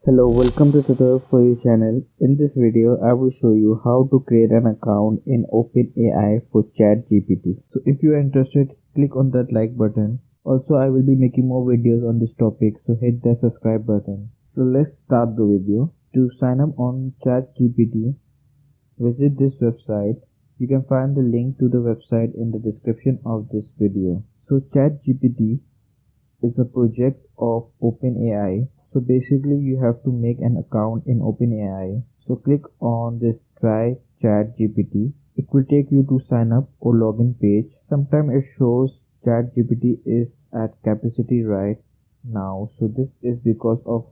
Hello, welcome to tutorial for you channel. In this video, I will show you how to create an account in openAI for ChatGPT. So if you are interested, click on that like button. Also, I will be making more videos on this topic, so hit the subscribe button. So let's start the video. To sign up on ChatGPT, visit this website. You can find the link to the website in the description of this video. So ChatGPT is a project of OpenAI. So basically you have to make an account in OpenAI. So click on this try chat GPT. It will take you to sign up or login page. Sometimes it shows chat GPT is at capacity right now. So this is because of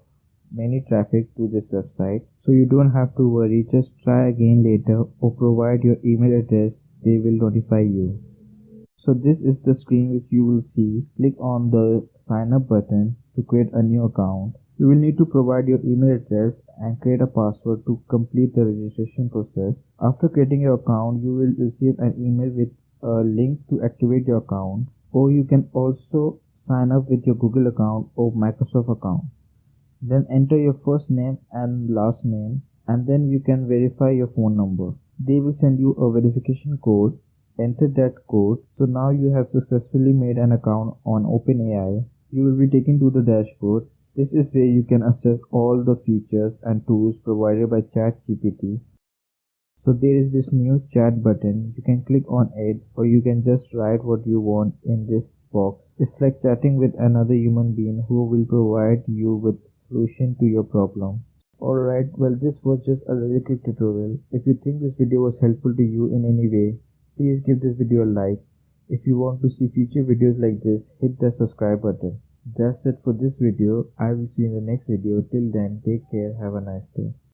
many traffic to this website. So you don't have to worry. Just try again later or provide your email address. They will notify you. So this is the screen which you will see. Click on the sign up button to create a new account. You will need to provide your email address and create a password to complete the registration process. After creating your account, you will receive an email with a link to activate your account, or you can also sign up with your Google account or Microsoft account. Then enter your first name and last name, and then you can verify your phone number. They will send you a verification code. Enter that code. So now you have successfully made an account on OpenAI. You will be taken to the dashboard. This is where you can access all the features and tools provided by ChatGPT. So there is this new chat button. You can click on it, or you can just write what you want in this box. It's like chatting with another human being who will provide you with solution to your problem. Alright, well this was just a very quick tutorial. If you think this video was helpful to you in any way, please give this video a like. If you want to see future videos like this, hit the subscribe button. That's it for this video. I will see you in the next video. Till then, take care. Have a nice day.